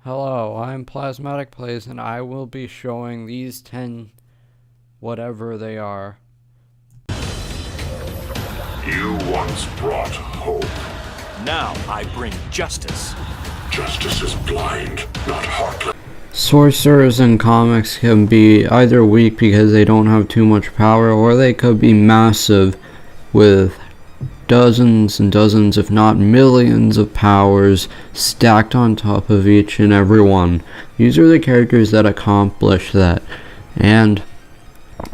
Hello, I'm Plasmatic Plays and I will be showing these 10 whatever they are. You once brought hope. Now I bring justice. Justice is blind, not heartless. Sorcerers in comics can be either weak because they don't have too much power, or they could be massive with dozens and dozens, if not millions of powers stacked on top of each and every one. These are the characters that accomplish that, and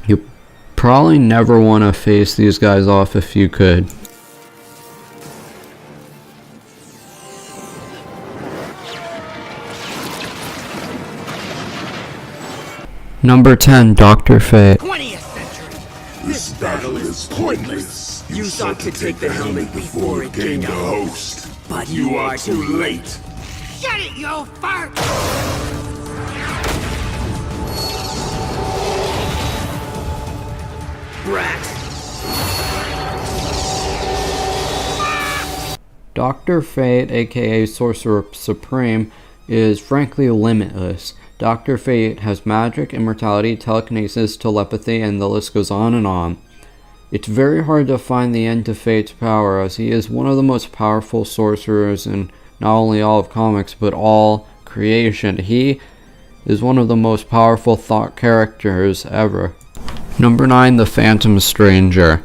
you probably never want to face these guys off if you could. Number 10, Dr. Fate. 20th century! This battle is pointless. You sought to take the helmet before it gained a host. But You are too late. Shut it, you fart! Brat! Dr. Fate, aka Sorcerer Supreme, is frankly limitless. Dr. Fate has magic, immortality, telekinesis, telepathy, and the list goes on and on. It's very hard to find the end to Fate's power, as he is one of the most powerful sorcerers in not only all of comics, but all creation. He is one of the most powerful thought characters ever. Number 9, the Phantom Stranger.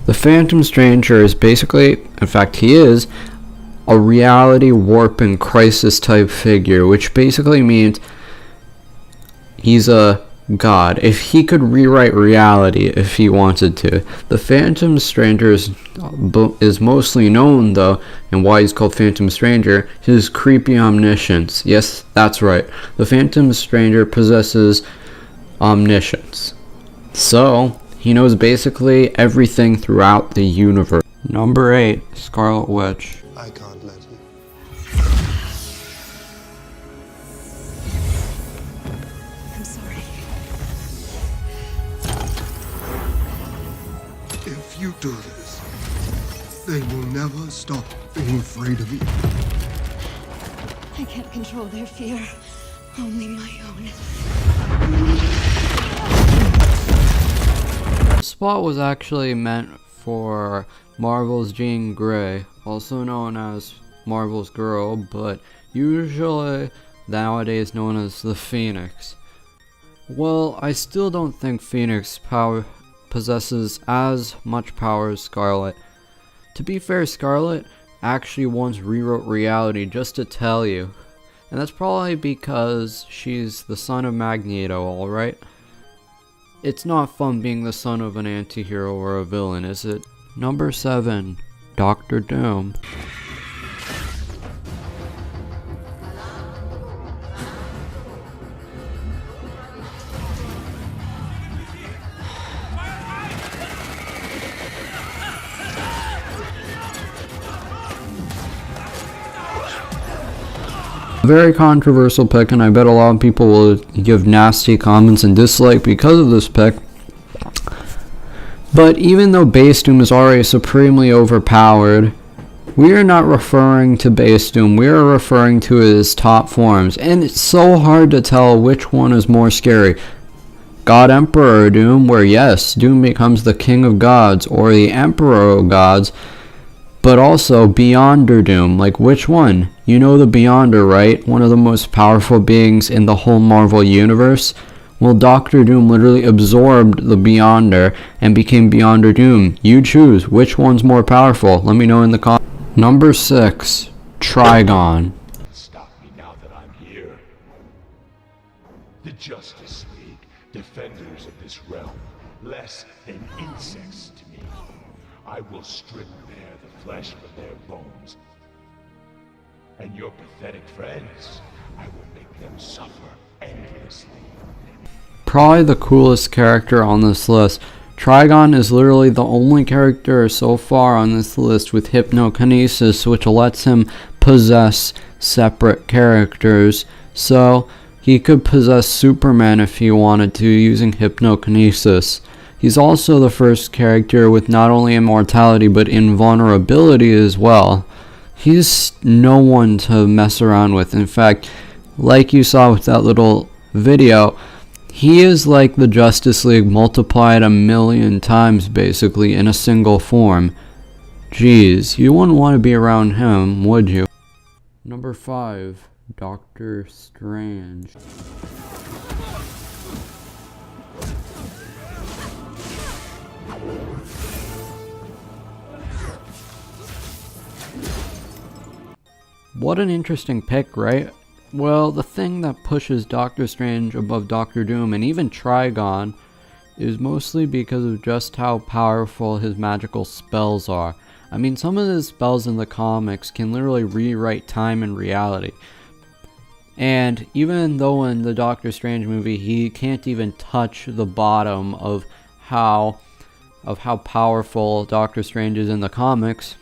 The Phantom Stranger is basically, in fact he is, a reality warp and crisis type figure, which basically means he's a god. If he could rewrite reality if he wanted to. The Phantom Stranger is mostly known though, and why he's called Phantom Stranger, his creepy omniscience. Yes, that's right. The Phantom Stranger possesses omniscience. So, he knows basically everything throughout the universe. Number 8, Scarlet Witch. I can't let you. I'm sorry. If you do this, they will never stop being afraid of you. I can't control their fear. Only my own. This spot was actually meant for Marvel's Jean Grey, also known as Marvel's Girl, but usually nowadays known as the Phoenix. Well, I still don't think Phoenix possesses as much power as Scarlet. To be fair, Scarlet actually once rewrote reality, just to tell you. And that's probably because she's the son of Magneto, alright? It's not fun being the son of an anti-hero or a villain, is it? Number 7, Doctor Doom. Very controversial pick, and I bet a lot of people will give nasty comments and dislike because of this pick. But even though Base Doom is already supremely overpowered, we are not referring to Base Doom, we are referring to his top forms. And it's so hard to tell which one is more scary. God Emperor Doom, where yes, Doom becomes the king of gods, or the emperor of gods, but also Beyonder Doom. Like, which one? You know the Beyonder, right? One of the most powerful beings in the whole Marvel universe? Well, Doctor Doom literally absorbed the Beyonder and became Beyonder Doom. You choose. Which one's more powerful? Let me know in the comments. Number 6, Trigon. Stop me now that I'm here. The Justice League, defenders of this realm, less than insects to me. I will strip bare the flesh from their bones. And your pathetic friends, I will make them suffer endlessly. Probably the coolest character on this list. Trigon is literally the only character so far on this list with hypnokinesis, which lets him possess separate characters. So he could possess Superman if he wanted to using hypnokinesis. He's also the first character with not only immortality but invulnerability as well. He's no one to mess around with. In fact, like you saw with that little video, he is like the Justice League multiplied 1,000,000 times basically in a single form. Jeez, you wouldn't want to be around him, would you? Number 5, Doctor Strange. What an interesting pick, right? Well, the thing that pushes Doctor Strange above Doctor Doom and even Trigon is mostly because of just how powerful his magical spells are. I mean, some of his spells in the comics can literally rewrite time and reality. And even though in the Doctor Strange movie he can't even touch the bottom of how powerful Doctor Strange is in the comics,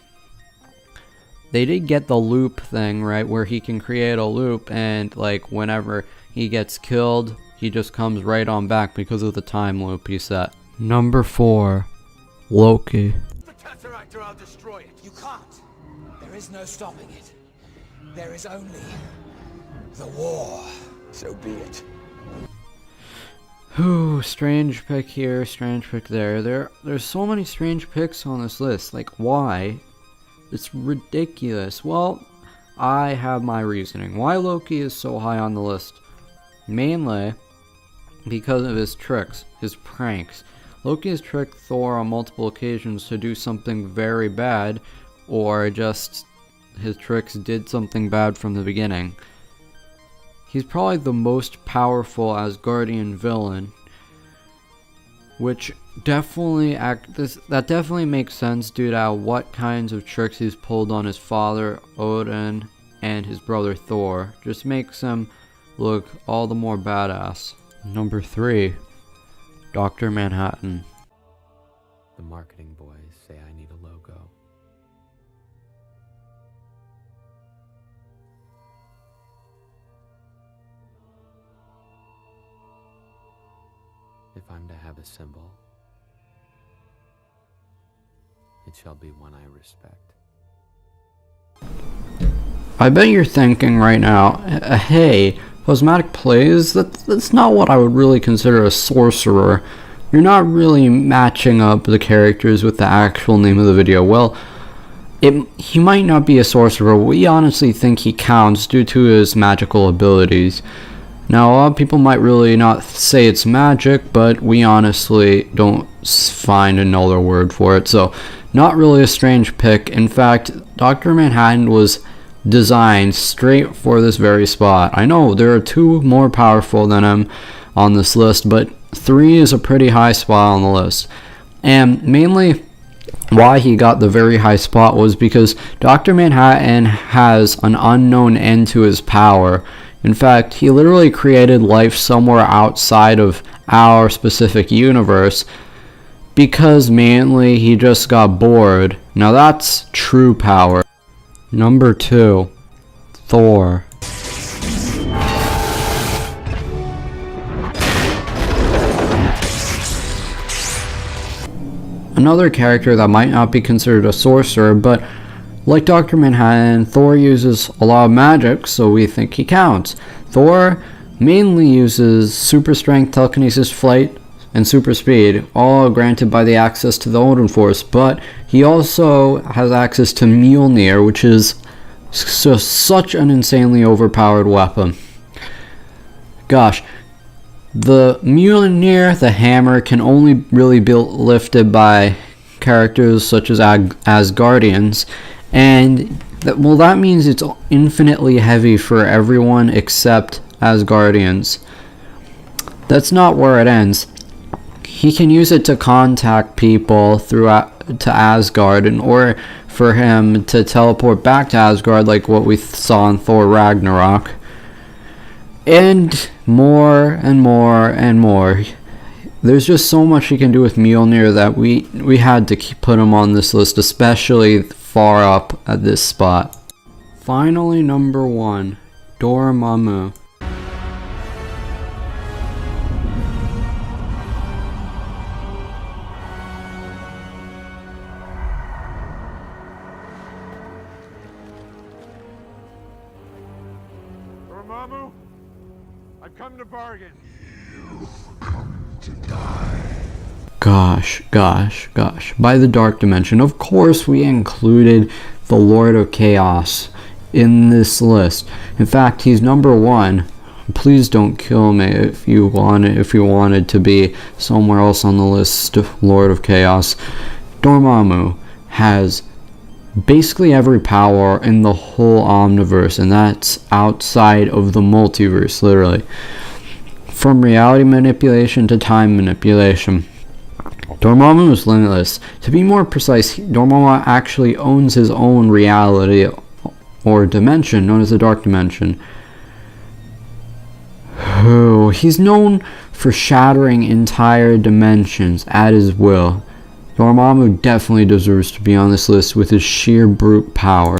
they did get the loop thing, right, where he can create a loop and like whenever he gets killed, he just comes right on back because of the time loop he set. Number 4, Loki. The Tesseract or I'll destroy it. You can't. There is no stopping it. There is only the war. So be it. Whew, strange pick here, strange pick there. There's so many strange picks on this list. Like, why? It's ridiculous. Well, I have my reasoning. Why Loki is so high on the list? Mainly because of his tricks, his pranks. Loki has tricked Thor on multiple occasions to do something very bad, or just his tricks did something bad from the beginning. He's probably the most powerful Asgardian villain, which definitely that definitely makes sense due to what kinds of tricks he's pulled on his father Odin and his brother Thor. Just makes him look all the more badass. Number 3, Dr. Manhattan. The marketing boys say I need a logo. If I'm to have a symbol, it shall be one I respect. I bet you're thinking right now, hey, Cosmetic Plays, that's not what I would really consider a sorcerer. You're not really matching up the characters with the actual name of the video. Well, he might not be a sorcerer. We honestly think he counts due to his magical abilities. Now, a lot of people might really not say it's magic, but we honestly don't find another word for it. So, not really a strange pick. In fact, Dr. Manhattan was designed straight for this very spot. I know there are 2 more powerful than him on this list, but 3 is a pretty high spot on the list. And mainly why he got the very high spot was because Dr. Manhattan has an unknown end to his power. In fact, he literally created life somewhere outside of our specific universe because mainly he just got bored. Now that's true power. Number 2, Thor. Another character that might not be considered a sorcerer, but like Dr. Manhattan, Thor uses a lot of magic, so we think he counts. Thor mainly uses super strength, telekinesis, flight, and super speed, all granted by the access to the Odin Force, but he also has access to Mjolnir, which is such an insanely overpowered weapon. Gosh, the Mjolnir, the hammer, can only really be lifted by characters such as Asgardians, and that means it's infinitely heavy for everyone except Asgardians. That's not where it ends. He can use it to contact people to Asgard, in order for him to teleport back to Asgard, like what we saw in Thor Ragnarok. And more and more and more. There's just so much he can do with Mjolnir that we had to put him on this list, especially far up at this spot. Finally, number 1, Dormammu. Dormammu, I've come to bargain. Gosh. By the Dark Dimension, of course we included the Lord of Chaos in this list. In fact, he's number 1. Please don't kill me if you wanted to be somewhere else on the list, Lord of Chaos. Dormammu has basically every power in the whole omniverse, and that's outside of the multiverse, literally. From reality manipulation to time manipulation. Dormammu is limitless. To be more precise, Dormammu actually owns his own reality or dimension, known as the Dark Dimension. He's known for shattering entire dimensions at his will. Dormammu definitely deserves to be on this list with his sheer brute power.